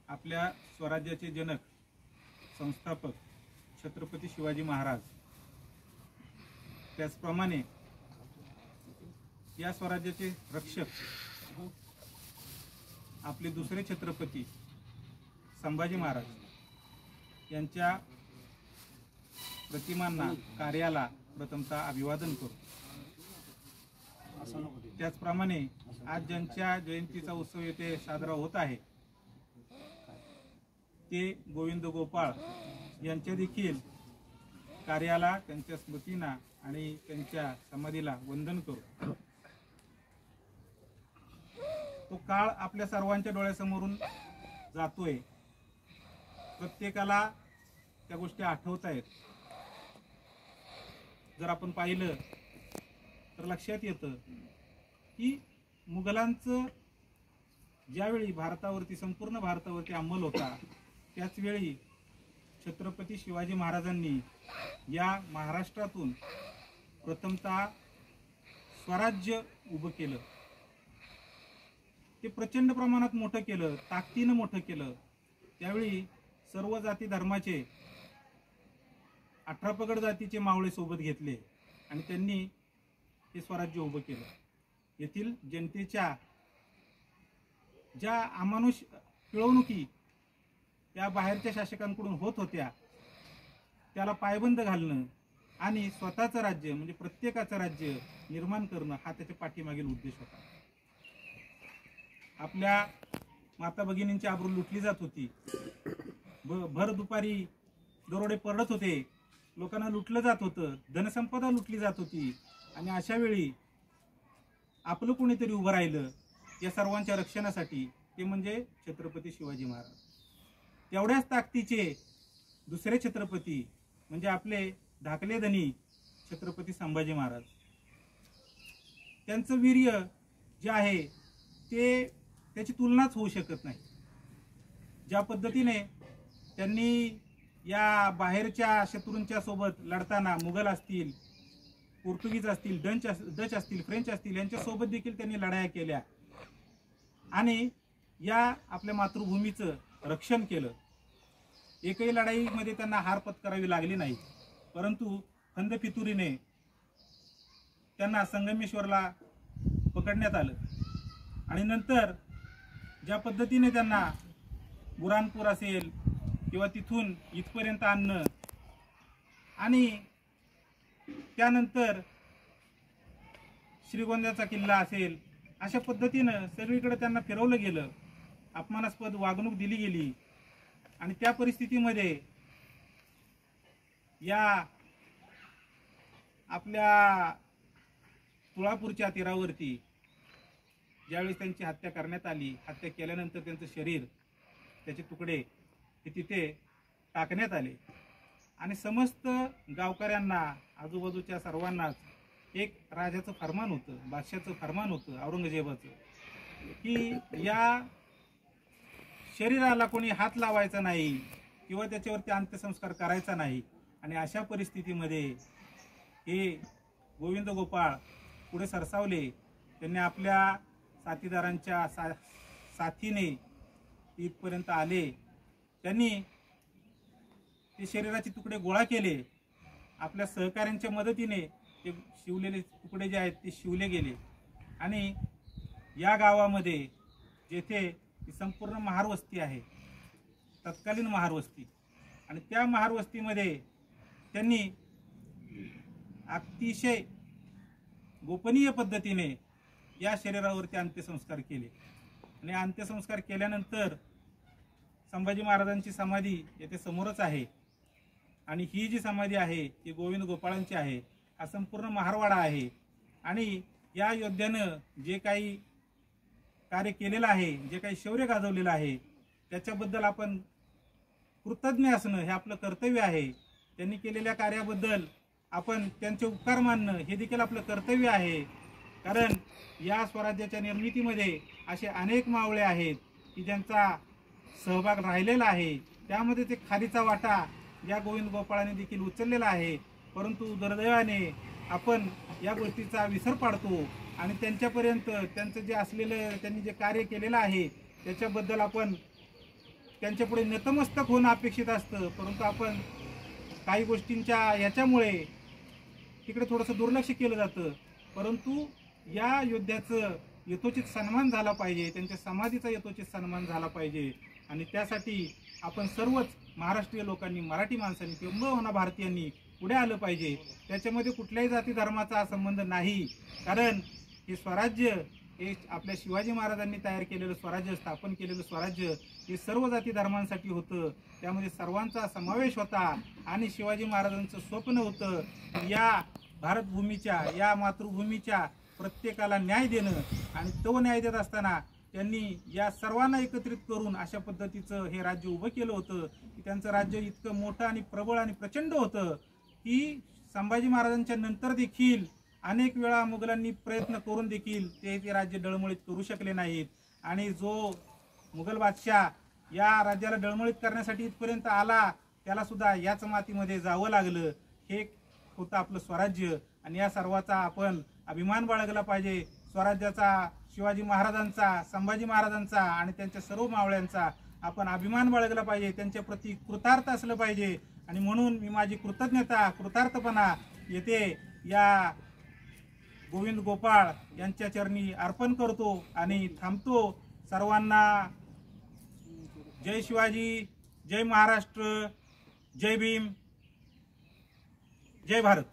आपल्या स्वराज्याचे जनक संस्थापक छत्रपती शिवाजी महाराज, त्याचप्रमाणे या स्वराज्याचे रक्षक आपले दुसरे छत्रपती संभाजी महाराज यांच्या प्रतिमांना कार्याला प्रथमतः अभिवादन करू। त्याचप्रमाणे आज ज्यांच्या जयंतीचा उत्सव येथे साजरा होत आहे ते गोविंद गोपाळ यांच्या देखील कार्याला, त्यांच्या स्मृतींना आणि त्यांच्या समाधीला वंदन करू। तो काळ आपल्या सर्वांच्या डोळ्यासमोरून जातोय, प्रत्येकाला त्या गोष्टी आठवत आहेत। जर आपण पाहिलं तर लक्षात येतं की मुघलांचं ज्यावेळी भारतावरती, संपूर्ण भारतावरती अंमल होता, त्याच वेळी छत्रपती शिवाजी महाराजांनी या महाराष्ट्रातून प्रथमतः स्वराज्य उभं केलं। ते प्रचंड प्रमाणात मोठं केलं, ताकदीनं मोठं केलं। त्यावेळी सर्व जाती धर्माचे 18 पगड जातीचे मावळे सोबत घेतले आणि त्यांनी हे स्वराज्य उभं केलं। येथील जनतेच्या ज्या अमानुष पिळवणुकी त्या बाहेरच्या शासकांकडून होत होत्या, त्याला पायबंद घालणं आणि स्वतःचं राज्य म्हणजे प्रत्येकाचं राज्य निर्माण करणं हा त्याच्या पाठीमागील उद्देश होता। आपल्या माता भगिनींची आबरू लुटली जात होती, भर दुपारी दरोडे पडत होते, लोकांना लुटलं जात होतं, धनसंपदा लुटली जात होती। आणि अशा वेळी आपलं कोणीतरी उभं राहिलं या सर्वांच्या रक्षणासाठी, ते म्हणजे छत्रपती शिवाजी महाराज। तेवढ्याच ताकदीचे दुसरे छत्रपती म्हणजे आपले धाकले धनी छत्रपती संभाजी महाराज। त्यांचं वीर्य जे आहे ते त्याची तुलनाच होऊ शकत नाही। ज्या पद्धतीने त्यांनी या बाहेरच्या शत्रूंच्या सोबत लढताना, मुघल असतील, पोर्तुगीज असतील, डच असतील, फ्रेंच असतील, यांच्या सोबत देखील त्यांनी लढाया केल्या आणि या आपल्या मातृभूमीचं रक्षण केलं। एकही लढाईमध्ये त्यांना हार पत्करावी लागली नाही, परंतु खंद फितुरीने त्यांना संगमेश्वरला पकडण्यात आलं आणि नंतर ज्या पद्धतीने त्यांना बुरानपूर असेल किंवा तिथून इथपर्यंत आणणं आणि त्यानंतर श्रीगोंद्याचा किल्ला असेल, अशा पद्धतीनं सगळीकडे त्यांना फिरवलं गेलं, अपमानास्पद वागणूक दिली गेली। आणि त्या परिस्थितीमध्ये या आपल्या तुळापूरच्या तीरावरती ज्यावेळेस त्यांची हत्या करण्यात आली, हत्या केल्यानंतर त्यांचं शरीर, त्याचे तुकडे हे तिथे टाकण्यात आले आणि समस्त गावकऱ्यांना, आजूबाजूच्या सर्वांनाच एक राजाचं फरमान होतं, बादशाचं फरमान होतं औरंगजेबाचं, की या शरीराला कोणी हात लावायचा नाही किंवा त्याच्यावरती अंत्यसंस्कार करायचा नाही। आणि अशा परिस्थितीमध्ये हे गोविंद गोपाळ पुढे सरसावले। त्यांनी आपल्या साथीदारांच्या साथीने इथपर्यंत आले, त्यांनी ते शरीराचे तुकडे गोळा केले, आपल्या सहकाऱ्यांच्या मदतीने ते शिवलेले तुकडे जे आहेत ते शिवले गेले आणि या गावामध्ये जेथे संपूर्ण महारवस्ती आहे, तत्कालीन महारवस्ती, आणि त्या महारवस्तीमध्ये त्यांनी अतिशय गोपनीय पद्धतीने या शरीरावरती अंत्यसंस्कार केले आणि अंत्यसंस्कार केल्यानंतर संभाजी महाराजांची समाधी येथे समोरच आहे आणि ही जी समाधी आहे ती गोविंद गोपाळांची आहे। हा संपूर्ण महारवाडा आहे आणि या योद्ध्यानं जे काही कार्य केलेलं आहे, जे काही शौर्य गाजवलेलं आहे, त्याच्याबद्दल आपण कृतज्ञ असणं हे आपलं कर्तव्य आहे। त्यांनी केलेल्या कार्याबद्दल आपण त्यांचे उपकार मानणं हे देखील आपलं कर्तव्य आहे, कारण या स्वराज्याच्या निर्मितीमध्ये असे अनेक मावळे आहेत की ज्यांचा सहभाग राहिलेला आहे। त्यामध्ये ते खारीचा वाटा या गोविंद गोपाळांनी देखील उचललेला आहे, परंतु दुर्दैवाने आपण या गोष्टीचा विसर पाडतो आणि त्यांच्यापर्यंत त्यांचं जे असलेलं, त्यांनी जे कार्य केलेलं आहे त्याच्याबद्दल आपण त्यांच्या पुढे नतमस्तक होणं अपेक्षित असतं, परंतु आपण काही गोष्टींच्या याच्यामुळे तिकडे थोडंसं दुर्लक्ष केलं जातं. परंतु या योद्ध्याचं यथोचित सन्मान झाला पाहिजे, त्यांच्या समाधीचा यथोचित सन्मान झाला पाहिजे. आणि त्यासाठी आपण सर्वच महाराष्ट्रीय लोकांनी, मराठी माणसांनी किंबहुना भारतीयांनी पुढे आलं पाहिजे. त्याच्यामध्ये कुठल्याही जाती धर्माचा संबंध नाही, कारण हे स्वराज्य हे आपल्या शिवाजी महाराजांनी तयार केलेलं स्वराज्य, स्थापन केलेलं स्वराज्य हे सर्व जाती धर्मांसाठी होतं. त्यामध्ये सर्वांचा समावेश होता आणि शिवाजी महाराजांचं स्वप्न होतं या भारतभूमीच्या, या मातृभूमीच्या प्रत्येकाला न्याय देणं. आणि तो न्याय देत असताना त्यांनी या सर्वांना एकत्रित करून अशा पद्धतीचं हे राज्य उभं केलं होतं की त्यांचं राज्य इतकं मोठं आणि प्रबळ आणि प्रचंड होतं की संभाजी महाराजांच्या नंतर देखील अनेक वेळा मुघलांनी प्रयत्न करून देखील ते राज्य डळमळीत करू शकले नाहीत. आणि जो मुघल बादशाह या राज्याला डळमळीत करण्यासाठी इथपर्यंत आला, त्याला सुद्धा याच मातीमध्ये जावं लागलं. हे होतं आपलं स्वराज्य. आणि या सर्वाचा आपण अभिमान बाळगला पाहिजे. स्वराज्याचा, शिवाजी महाराजांचा, संभाजी महाराजांचा आणि त्यांच्या सर्व मावळ्यांचा आपण अभिमान बाळगला पाहिजे. त्यांच्या प्रती कृतार्थ असलं पाहिजे. आणि म्हणून मी माझी कृतज्ञता, कृतार्थपणा येथे या गोविंद गोपाळ यांच्या चरणी अर्पण करतो आणि थांबतो. सर्वांना जय शिवाजी, जय महाराष्ट्र, जय भीम, जय भारत.